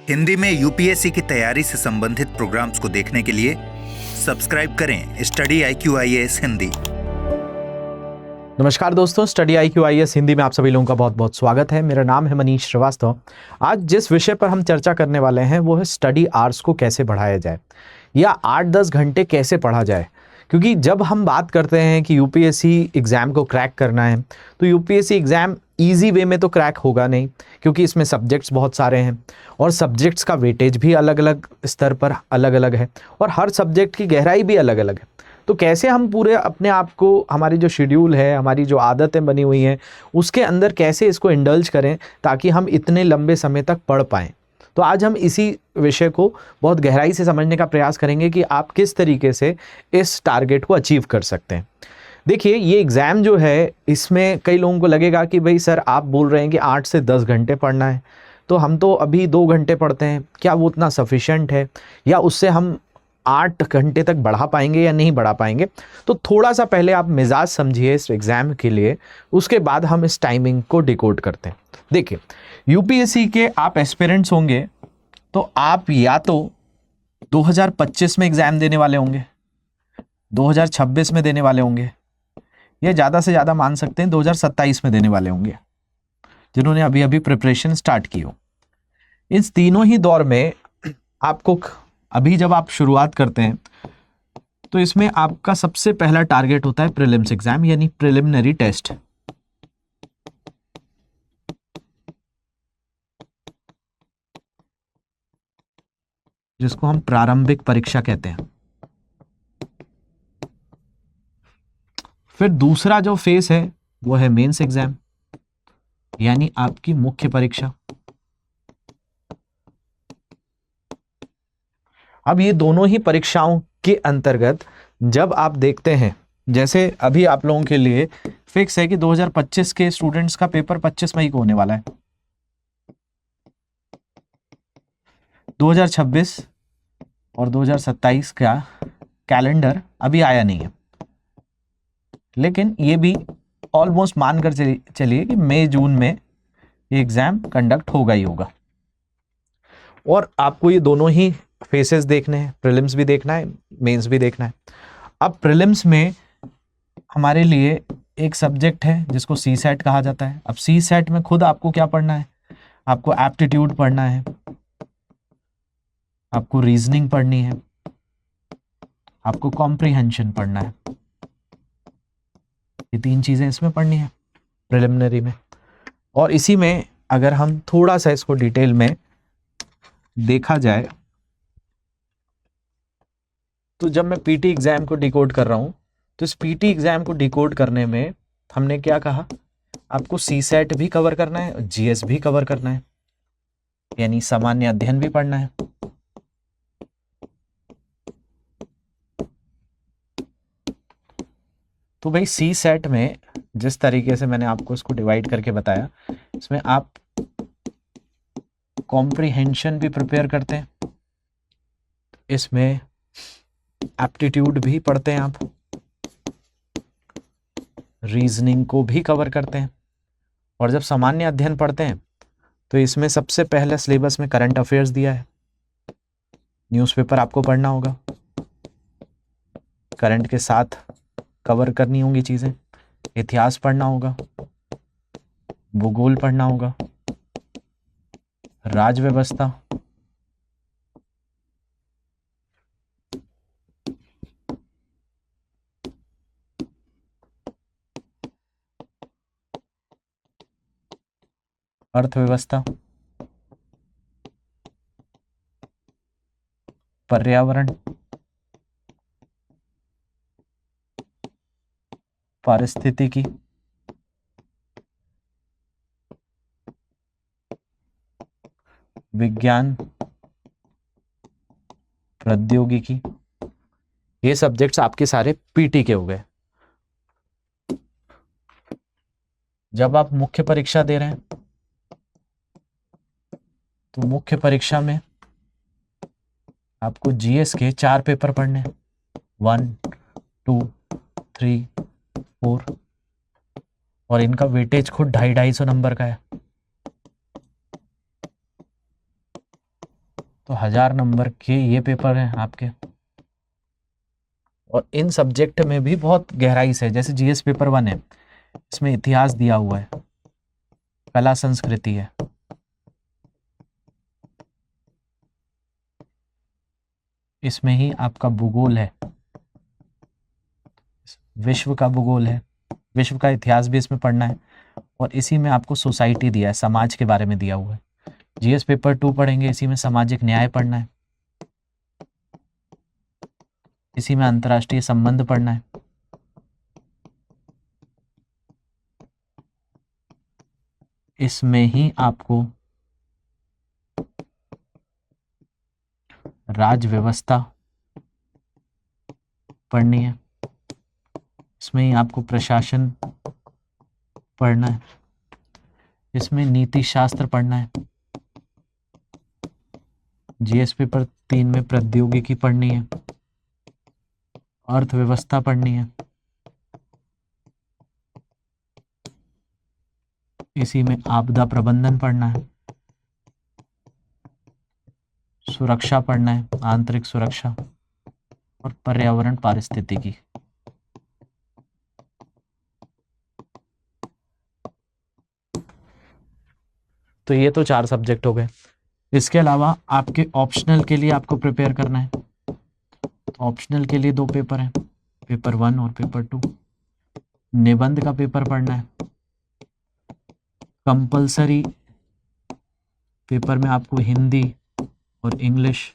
हिंदी में यूपीएससी की तैयारी से संबंधित प्रोग्राम्स को देखने के लिए सब्सक्राइब करें स्टडी IQIAS हिंदी। नमस्कार दोस्तों, स्टडी IQIAS हिंदी में आप सभी लोगों का बहुत बहुत स्वागत है। मेरा नाम है मनीष श्रीवास्तव। आज जिस विषय पर हम चर्चा करने वाले हैं वो है स्टडी आवर्स को कैसे बढ़ाया जाए या 8-10 घंटे कैसे पढ़ा जाए। क्योंकि जब हम बात करते हैं कि यूपीएससी एग्ज़ाम को क्रैक करना है तो यूपीएससी एग्ज़ाम ईजी वे में तो क्रैक होगा नहीं, क्योंकि इसमें सब्जेक्ट्स बहुत सारे हैं और सब्जेक्ट्स का वेटेज भी अलग अलग स्तर पर अलग अलग है और हर सब्जेक्ट की गहराई भी अलग अलग है। तो कैसे हम पूरे अपने आप को, हमारी जो शेड्यूल है, हमारी जो आदतें बनी हुई हैं, उसके अंदर कैसे इसको इंडल्ज करें ताकि हम इतने लंबे समय तक पढ़ पाएँ। तो आज हम इसी विषय को बहुत गहराई से समझने का प्रयास करेंगे कि आप किस तरीके से इस टारगेट को अचीव कर सकते हैं। देखिए, ये एग्ज़ाम जो है, इसमें कई लोगों को लगेगा कि भाई सर, आप बोल रहे हैं कि 8 से 10 घंटे पढ़ना है, तो हम तो अभी 2 घंटे पढ़ते हैं, क्या वो उतना सफिशेंट है या उससे हम 8 घंटे तक बढ़ा पाएंगे या नहीं बढ़ा पाएंगे। तो थोड़ा सा पहले आप मिजाज समझिए इस एग्ज़ाम के लिए, उसके बाद हम इस टाइमिंग को डिकोड करते हैं। देखिए, यूपीएससी के आप एस्पिरेंट्स होंगे तो आप या तो 2025 में एग्ज़ाम देने वाले होंगे, 2026 में देने वाले होंगे, या ज़्यादा से ज़्यादा मान सकते हैं 2027 में देने वाले होंगे, जिन्होंने अभी अभी प्रिपरेशन स्टार्ट की हो। इस तीनों ही दौर में आपको, अभी जब आप शुरुआत करते हैं तो इसमें आपका सबसे पहला टारगेट होता है प्रीलिम्स एग्जाम, यानी प्रिलिमिनरी टेस्ट। जिसको हम प्रारंभिक परीक्षा कहते हैं। फिर दूसरा जो फेस है वो है मेंस एग्जाम, यानी आपकी मुख्य परीक्षा। अब ये दोनों ही परीक्षाओं के अंतर्गत जब आप देखते हैं, जैसे अभी आप लोगों के लिए फिक्स है कि 2025 के स्टूडेंट्स का पेपर 25 मई को होने वाला है। 2026 और 2027 का कैलेंडर अभी आया नहीं है, लेकिन ये भी ऑलमोस्ट मानकर चलिए कि मई जून में ये एग्जाम कंडक्ट होगा ही होगा। और आपको ये दोनों ही फेसेस देखने हैं, प्रीलिम्स भी देखना है, मेंस भी देखना है। अब प्रीलिम्स में हमारे लिए एक सब्जेक्ट है जिसको सी सेट कहा जाता है। अब सी सेट में खुद आपको क्या पढ़ना है? आपको एप्टीट्यूड पढ़ना है, आपको रीजनिंग पढ़नी है, आपको कॉम्प्रिहेंशन पढ़ना है। ये 3 चीजें इसमें पढ़नी है प्रिलिमिनरी में। और इसी में अगर हम थोड़ा सा इसको डिटेल में देखा जाए तो जब मैं पीटी एग्जाम को डिकोड कर रहा हूं तो इस पीटी एग्जाम को डिकोड करने में हमने क्या कहा? आपको सी सेट भी कवर करना है और जीएस भी कवर करना है, यानी सामान्य अध्ययन भी पढ़ना है। तो भाई सी सेट में जिस तरीके से मैंने आपको इसको डिवाइड करके बताया, इसमें आप कॉम्प्रिहेंशन भी प्रिपेयर करते हैं, इसमें एप्टीट्यूड भी पढ़ते हैं, आप रीजनिंग को भी कवर करते हैं। और जब सामान्य अध्ययन पढ़ते हैं तो इसमें सबसे पहले सिलेबस में करंट अफेयर्स दिया है, न्यूज़पेपर आपको पढ़ना होगा, करंट के साथ कवर करनी होंगी चीज़ें, इतिहास पढ़ना होगा, भूगोल पढ़ना होगा, राज व्यवस्था, अर्थव्यवस्था, पर्यावरण, पारिस्थितिकी, विज्ञान, प्रौद्योगिकी। ये सब्जेक्ट्स आपके सारे पीटी के हो गए। जब आप मुख्य परीक्षा दे रहे हैं तो मुख्य परीक्षा में आपको जीएस के 4 पेपर पढ़ने हैं, 1, 2, 3, 4, और इनका वेटेज खुद 250-250 नंबर का है। तो 1000 नंबर के ये पेपर हैं आपके। और इन सब्जेक्ट में भी बहुत गहराई से, जैसे जीएस पेपर 1 है, इसमें इतिहास दिया हुआ है, कला संस्कृति है, इसमें ही आपका भूगोल है, विश्व का भूगोल है, विश्व का इतिहास भी इसमें पढ़ना है, और इसी में आपको सोसाइटी दिया है, समाज के बारे में दिया हुआ है। जीएस पेपर 2 पढ़ेंगे, इसी में सामाजिक न्याय पढ़ना है, इसी में अंतर्राष्ट्रीय संबंध पढ़ना है, इसमें ही आपको राज व्यवस्था पढ़नी है, इसमें ही आपको प्रशासन पढ़ना है, इसमें नीति शास्त्र पढ़ना है, जीएस पेपर 3 में प्रौद्योगिकी पढ़नी है, अर्थव्यवस्था पढ़नी है, इसी में आपदा प्रबंधन पढ़ना है, सुरक्षा पढ़ना है, आंतरिक सुरक्षा, और पर्यावरण पारिस्थितिकी। तो ये तो 4 सब्जेक्ट हो गए। इसके अलावा आपके ऑप्शनल के लिए आपको प्रिपेयर करना है। तो ऑप्शनल के लिए 2 पेपर हैं, पेपर 1 और पेपर 2। निबंध का पेपर पढ़ना है। कंपलसरी पेपर में आपको हिंदी और इंग्लिश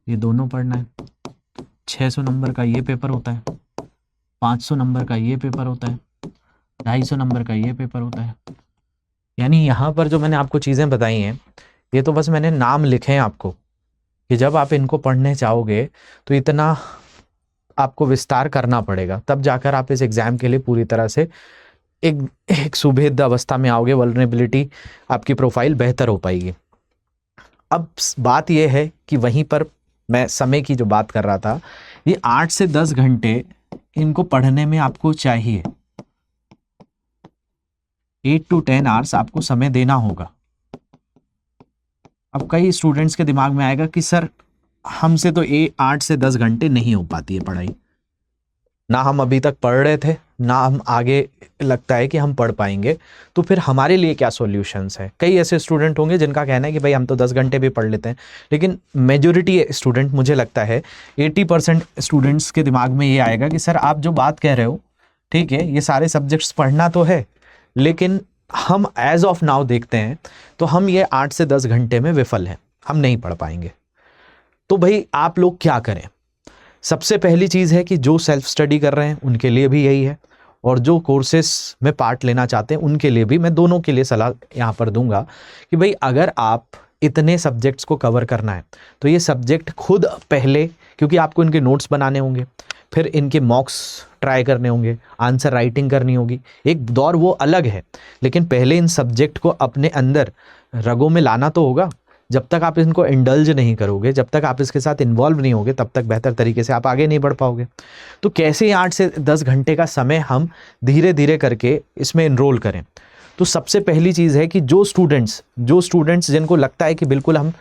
ये दोनों पढ़ना है। 600 नंबर का ये पेपर होता है, 500 नंबर का ये पेपर होता है, 250 नंबर का ये पेपर होता है। यानी यहाँ पर जो मैंने आपको चीज़ें बताई हैं, ये तो बस मैंने नाम लिखे हैं आपको, कि जब आप इनको पढ़ने चाहोगे तो इतना आपको विस्तार करना पड़ेगा, तब जाकर आप इस एग्ज़ाम के लिए पूरी तरह से एक सुभेद अवस्था में आओगे, वल्नरेबिलिटी आपकी प्रोफाइल बेहतर हो पाएगी। अब बात यह है कि वहीं पर मैं समय की जो बात कर रहा था, ये 8 से 10 घंटे इनको पढ़ने में आपको चाहिए। 8 to 10 आवर्स आपको समय देना होगा। अब कई स्टूडेंट्स के दिमाग में आएगा कि सर हमसे तो 8 से 10 घंटे नहीं हो पाती है पढ़ाई, ना हम अभी तक पढ़ रहे थे, ना हम आगे लगता है कि हम पढ़ पाएंगे, तो फिर हमारे लिए क्या सॉल्यूशंस है। कई ऐसे स्टूडेंट होंगे जिनका कहना है कि भाई हम तो 10 घंटे भी पढ़ लेते हैं, लेकिन मेजॉरिटी स्टूडेंट, मुझे लगता है 80% स्टूडेंट्स के दिमाग में ये आएगा कि सर आप जो बात कह रहे हो ठीक है, ये सारे सब्जेक्ट्स पढ़ना तो है, लेकिन हम एज ऑफ नाउ देखते हैं तो हम ये 8 से 10 घंटे में विफल हैं, हम नहीं पढ़ पाएंगे। तो भाई आप लोग क्या करें? सबसे पहली चीज़ है कि जो सेल्फ स्टडी कर रहे हैं उनके लिए भी यही है, और जो कोर्सेस में पार्ट लेना चाहते हैं उनके लिए भी, मैं दोनों के लिए सलाह यहाँ पर दूंगा कि भाई अगर आप इतने सब्जेक्ट्स को कवर करना है तो ये सब्जेक्ट खुद पहले, क्योंकि आपको इनके नोट्स बनाने होंगे, फिर इनके मॉक्स ट्राई करने होंगे, आंसर राइटिंग करनी होगी, एक दौर वो अलग है, लेकिन पहले इन सब्जेक्ट को अपने अंदर रगों में लाना तो होगा। जब तक आप इनको इंडल्ज नहीं करोगे, जब तक आप इसके साथ इन्वॉल्व नहीं होगे, तब तक बेहतर तरीके से आप आगे नहीं बढ़ पाओगे। तो कैसे 8 से 10 घंटे का समय हम धीरे धीरे करके इसमें इनरोल करें? तो सबसे पहली चीज़ है कि जो स्टूडेंट्स जिनको लगता है कि बिल्कुल हम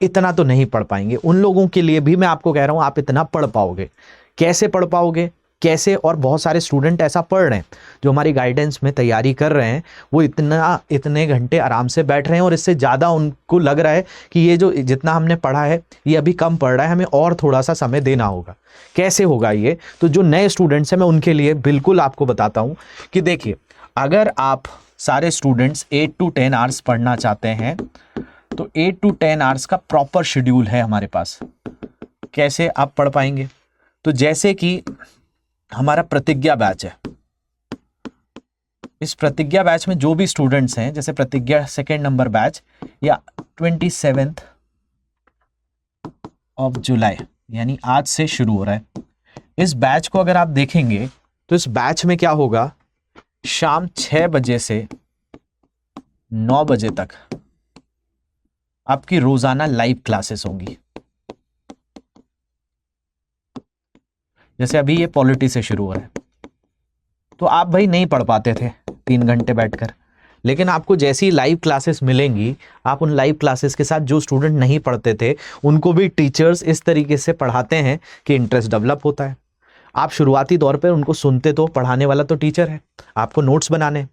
इतना तो नहीं पढ़ पाएंगे, उन लोगों के लिए भी मैं आपको कह रहा हूँ आप इतना पढ़ पाओगे। कैसे पढ़ पाओगे, कैसे? और बहुत सारे स्टूडेंट ऐसा पढ़ रहे हैं जो हमारी गाइडेंस में तैयारी कर रहे हैं, वो इतने घंटे आराम से बैठ रहे हैं, और इससे ज़्यादा उनको लग रहा है कि ये जो जितना हमने पढ़ा है ये अभी कम पढ़ रहा है, हमें और थोड़ा सा समय देना होगा। कैसे होगा ये? तो जो नए स्टूडेंट्स हैं मैं उनके लिए बिल्कुल आपको बताता हूँ कि देखिए, अगर आप सारे स्टूडेंट्स 8 to 10 आवर्स पढ़ना चाहते हैं तो 8 to 10 आवर्स का प्रॉपर शेड्यूल है हमारे पास। कैसे आप पढ़ पाएंगे? तो जैसे कि हमारा प्रतिज्ञा बैच है, इस प्रतिज्ञा बैच में जो भी स्टूडेंट्स हैं, जैसे प्रतिज्ञा 2nd नंबर बैच या 27 जुलाई यानी आज से शुरू हो रहा है। इस बैच को अगर आप देखेंगे तो इस बैच में क्या होगा, शाम 6 बजे से 9 बजे तक आपकी रोजाना लाइव क्लासेस होंगी। जैसे अभी ये पॉलिटी से शुरू हो रहा है, तो आप भाई नहीं पढ़ पाते थे 3 घंटे बैठकर, लेकिन आपको जैसी लाइव क्लासेस मिलेंगी, आप उन लाइव क्लासेस के साथ जो स्टूडेंट नहीं पढ़ते थे उनको भी टीचर्स इस तरीके से पढ़ाते हैं कि इंटरेस्ट डेवलप होता है। आप शुरुआती दौर पर उनको सुनते, तो पढ़ाने वाला तो टीचर है, आपको नोट्स बनाने।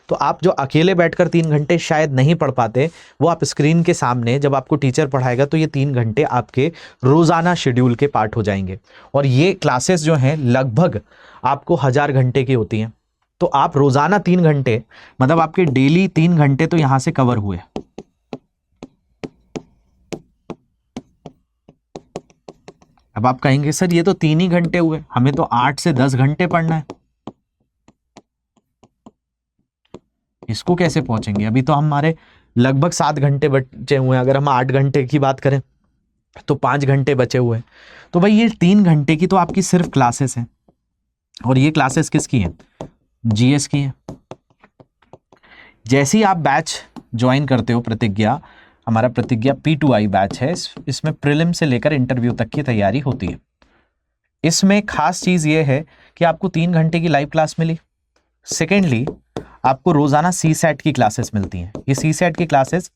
तो आप जो अकेले बैठकर 3 घंटे शायद नहीं पढ़ पाते, वो आप स्क्रीन के सामने जब आपको टीचर पढ़ाएगा तो ये 3 घंटे आपके रोज़ाना शेड्यूल के पार्ट हो जाएंगे। और ये क्लासेस जो हैं लगभग आपको 1000 घंटे की होती हैं। तो आप रोज़ाना 3 घंटे, मतलब आपके डेली 3 घंटे तो यहाँ से कवर हुए। अब आप कहेंगे सर ये तो 3 ही घंटे हुए, हमें तो 8 से 10 घंटे पढ़ना है, इसको कैसे पहुंचेंगे? अभी तो हमारे लगभग 7 घंटे बचे हुए हैं। अगर हम 8 घंटे की बात करें तो 5 घंटे बचे हुए हैं। तो भाई ये 3 घंटे की तो आपकी सिर्फ क्लासेस हैं। और ये क्लासेस किसकी हैं? जीएस की हैं। जैसे ही आप बैच ज्वाइन करते हो प्रतिज्ञा, हमारा प्रतिज्ञा P2I बैच है, इसमें प्रीलिम से लेकर इंटरव्यू तक की तैयारी होती है। इसमें खास चीज़ ये है कि आपको 3 घंटे की लाइव क्लास मिली। सेकेंडली, आपको रोज़ाना CSAT की क्लासेस मिलती हैं। ये CSAT की क्लासेस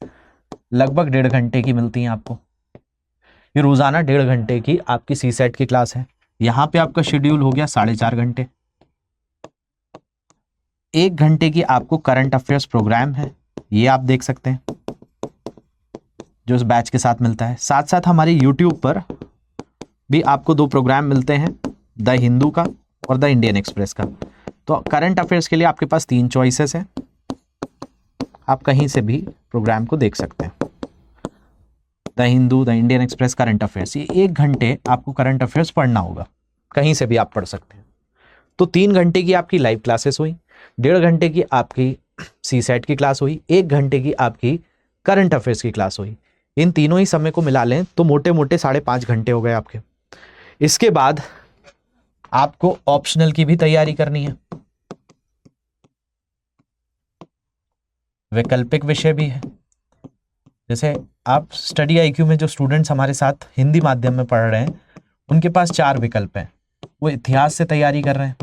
लगभग 1.5 घंटे की मिलती हैं आपको। ये रोज़ाना 1.5 घंटे की आपकी CSAT की क्लास है। यहाँ पे आपका शेड्यूल हो गया 4.5 घंटे। 1 घंटे की आपको करंट अफेयर्स प्रोग्राम है, ये आप देख सकते हैं, जो इस बैच के साथ मिलता है। साथ साथ हमारे यूट्यूब पर भी आपको 2 प्रोग्राम मिलते हैं, द हिंदू का और द इंडियन एक्सप्रेस का। तो करंट अफेयर्स के लिए आपके पास 3 चॉइसेस हैं, आप कहीं से भी प्रोग्राम को देख सकते हैं। The Hindu, the Indian express, current affairs, ये 1 घंटे आपको करंट अफेयर्स पढ़ना होगा, कहीं से भी आप पढ़ सकते हैं। तो 3 घंटे की आपकी लाइव क्लासेस हुई, 1.5 घंटे की आपकी CSAT की क्लास हुई, 1 घंटे की आपकी करंट अफेयर्स की क्लास हुई। इन तीनों ही समय को मिला लें तो मोटे मोटे 5.5 घंटे हो गए आपके। इसके बाद आपको ऑप्शनल की भी तैयारी करनी है, वैकल्पिक विषय भी है। जैसे आप स्टडी IQ में जो स्टूडेंट्स हमारे साथ हिंदी माध्यम में पढ़ रहे हैं, उनके पास 4 विकल्प हैं। वो इतिहास से तैयारी कर रहे हैं,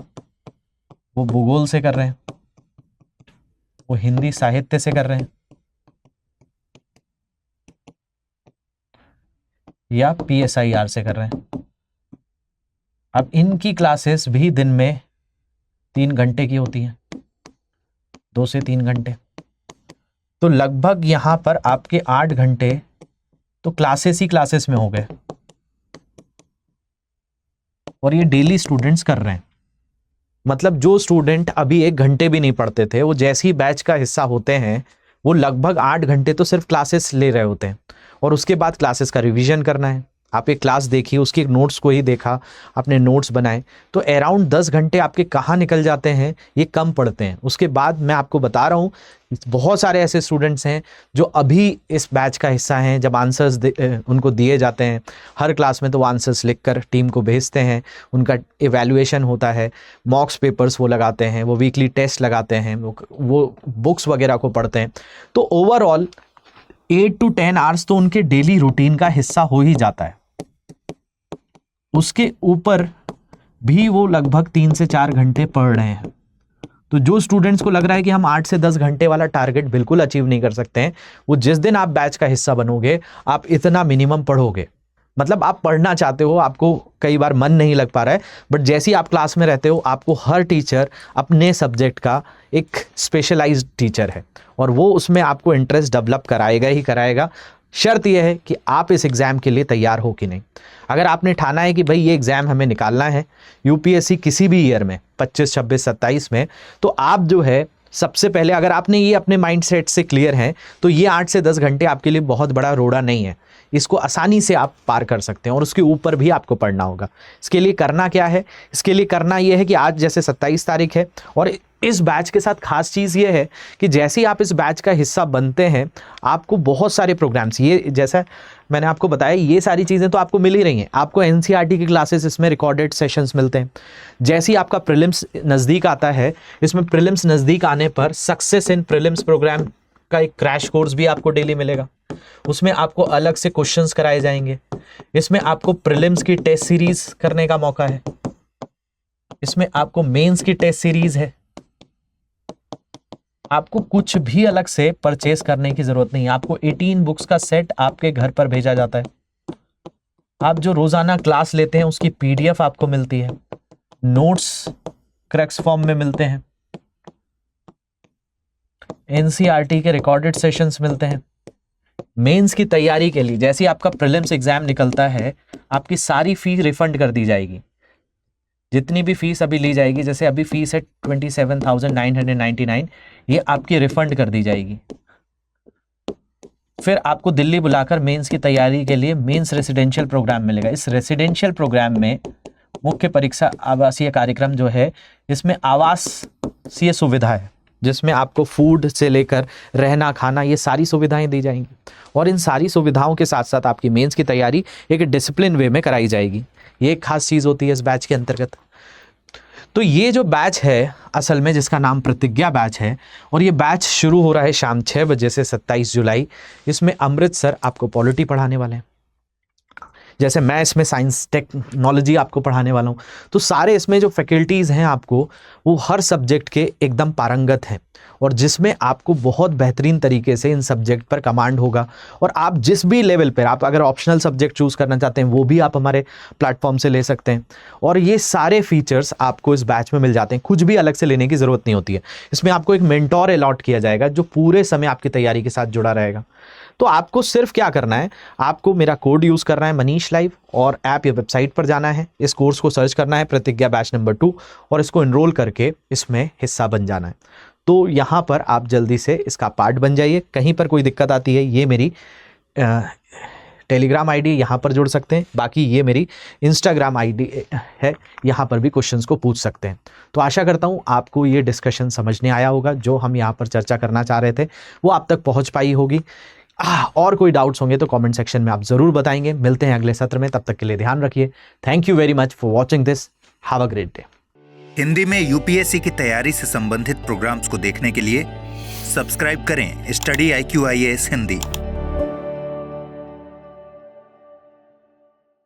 वो भूगोल से कर रहे हैं, वो हिंदी साहित्य से कर रहे हैं, या PSIR से कर रहे हैं। अब इनकी क्लासेस भी दिन में 3 घंटे की होती हैं, 2 से 3 घंटे। तो लगभग यहां पर आपके 8 घंटे तो क्लासेस ही क्लासेस में हो गए, और ये डेली स्टूडेंट्स कर रहे हैं। मतलब जो स्टूडेंट अभी 1 घंटे भी नहीं पढ़ते थे, वो जैसे ही बैच का हिस्सा होते हैं, वो लगभग 8 घंटे तो सिर्फ क्लासेस ले रहे होते हैं। और उसके बाद क्लासेस का रिवीजन करना है। आप एक क्लास देखी, उसकी नोट्स को ही देखा, आपने नोट्स बनाए, तो अराउंड 10 घंटे आपके कहाँ निकल जाते हैं, ये कम पढ़ते हैं। उसके बाद मैं आपको बता रहा हूँ, बहुत सारे ऐसे स्टूडेंट्स हैं जो अभी इस बैच का हिस्सा हैं। जब आंसर्स उनको दिए जाते हैं हर क्लास में, तो वो आंसर्स लिखकर टीम को भेजते हैं, उनका इवैल्यूएशन होता है, मॉक्स पेपर्स वो लगाते हैं, वो वीकली टेस्ट लगाते हैं, वो बुक्स वगैरह को पढ़ते हैं। तो ओवरऑल 8 to 10 आवर्स तो उनके डेली रूटीन का हिस्सा हो ही जाता है। उसके ऊपर भी वो लगभग 3 से 4 घंटे पढ़ रहे हैं। तो जो स्टूडेंट्स को लग रहा है कि हम 8 से 10 घंटे वाला टारगेट बिल्कुल अचीव नहीं कर सकते हैं, वो जिस दिन आप बैच का हिस्सा बनोगे, आप इतना मिनिमम पढ़ोगे। मतलब आप पढ़ना चाहते हो, आपको कई बार मन नहीं लग पा रहा है, बट जैसे ही आप क्लास में रहते हो, आपको हर टीचर अपने सब्जेक्ट का एक स्पेशलाइज्ड टीचर है, और वो उसमें आपको इंटरेस्ट डेवलप कराएगा ही कराएगा। शर्त यह है कि आप इस एग्ज़ाम के लिए तैयार हो कि नहीं। अगर आपने ठाना है कि भाई ये एग्ज़ाम हमें निकालना है UPSC किसी भी ईयर में, 25, 26, 27 में, तो आप जो है सबसे पहले, अगर आपने ये अपने माइंडसेट से क्लियर हैं, तो ये 8 से 10 घंटे आपके लिए बहुत बड़ा रोड़ा नहीं है। इसको आसानी से आप पार कर सकते हैं, और उसके ऊपर भी आपको पढ़ना होगा। इसके लिए करना क्या है? इसके लिए करना ये है कि आज जैसे 27 तारीख है, और इस बैच के साथ खास चीज़ ये है कि जैसे ही आप इस बैच का हिस्सा बनते हैं, आपको बहुत सारे प्रोग्राम्स, ये जैसा मैंने आपको बताया, ये सारी चीज़ें तो आपको मिल ही रही हैं। आपको NCERT की क्लासेस, इसमें रिकॉर्डेड सेशंस मिलते हैं। जैसे ही आपका प्रीलिम्स नज़दीक आता है, इसमें प्रीलिम्स नज़दीक आने पर सक्सेस इन प्रीलिम्स प्रोग्राम का एक क्रैश कोर्स भी आपको डेली मिलेगा। उसमें आपको अलग से क्वेश्चंस कराए जाएंगे। इसमें आपको प्रीलिम्स की टेस्ट सीरीज करने का मौका है, इसमें आपको मेंस की टेस्ट सीरीज है, आपको कुछ भी अलग से परचेस करने की जरूरत नहीं है। आपको 18 बुक्स का सेट आपके घर पर भेजा जाता है। आप जो रोजाना क्लास लेते हैं उसकी PDF आपको मिलती है, नोट्स क्रैक्स फॉर्म में मिलते हैं, NCERT के रिकॉर्डेड सेशंस मिलते हैं। मेंस की तैयारी के लिए जैसे ही आपका प्रीलिम्स एग्जाम निकलता है, आपकी सारी फीस रिफंड कर दी जाएगी। जितनी भी फीस अभी ली जाएगी, जैसे अभी फीस है 27,999, ये आपकी रिफंड कर दी जाएगी। फिर आपको दिल्ली बुलाकर मेंस की तैयारी के लिए मेंस रेसिडेंशियल प्रोग्राम मिलेगा। इस रेसिडेंशियल प्रोग्राम में मुख्य परीक्षा आवासीय कार्यक्रम जो है, इसमें आवासीय सुविधा है, जिसमें आपको फूड से लेकर रहना खाना ये सारी सुविधाएं दी जाएंगी। और इन सारी सुविधाओं के साथ साथ आपकी मेंस की तैयारी एक डिसिप्लिन वे में कराई जाएगी। ये एक खास चीज़ होती है इस बैच के अंतर्गत। तो ये जो बैच है असल में, जिसका नाम प्रतिज्ञा बैच है, और ये बैच शुरू हो रहा है शाम 6 बजे से 27 जुलाई। इसमें अमृत सर आपको पॉलिटी पढ़ाने वाले हैं, जैसे मैं इसमें साइंस टेक्नोलॉजी आपको पढ़ाने वाला हूँ। तो सारे इसमें जो फैकल्टीज़ हैं आपको, वो हर सब्जेक्ट के एकदम पारंगत हैं, और जिसमें आपको बहुत बेहतरीन तरीके से इन सब्जेक्ट पर कमांड होगा। और आप जिस भी लेवल पर, आप अगर ऑप्शनल सब्जेक्ट चूज़ करना चाहते हैं वो भी आप हमारे प्लेटफॉर्म से ले सकते हैं। और ये सारे फीचर्स आपको इस बैच में मिल जाते हैं, कुछ भी अलग से लेने की ज़रूरत नहीं होती है। इसमें आपको एक मेंटोर अलॉट किया जाएगा जो पूरे समय आपकी तैयारी के साथ जुड़ा रहेगा। तो आपको सिर्फ क्या करना है, आपको मेरा कोड यूज़ करना है मनीष लाइव, और ऐप या वेबसाइट पर जाना है, इस कोर्स को सर्च करना है प्रतिज्ञा बैच नंबर 2, और इसको एनरोल करके इसमें हिस्सा बन जाना है। तो यहाँ पर आप जल्दी से इसका पार्ट बन जाइए। कहीं पर कोई दिक्कत आती है, ये मेरी टेलीग्राम आईडी यहाँ पर जुड़ सकते हैं, बाकी ये मेरी इंस्टाग्राम आईडी है, यहाँ पर भी क्वेश्चंस को पूछ सकते हैं। तो आशा करता हूँ आपको ये डिस्कशन समझने आया होगा, जो हम यहाँ पर चर्चा करना चाह रहे थे वो आप तक पहुँच पाई होगी। और कोई डाउट्स होंगे तो कमेंट सेक्शन में आप ज़रूर बताएंगे। मिलते हैं अगले सत्र में, तब तक के लिए ध्यान रखिए। Thank you very much for watching this. Have a great day. Hindi में UPSC की तैयारी से संबंधित प्रोग्राम्स को देखने के लिए सब्सक्राइब करें स्टडी IQ IAS हिंदी।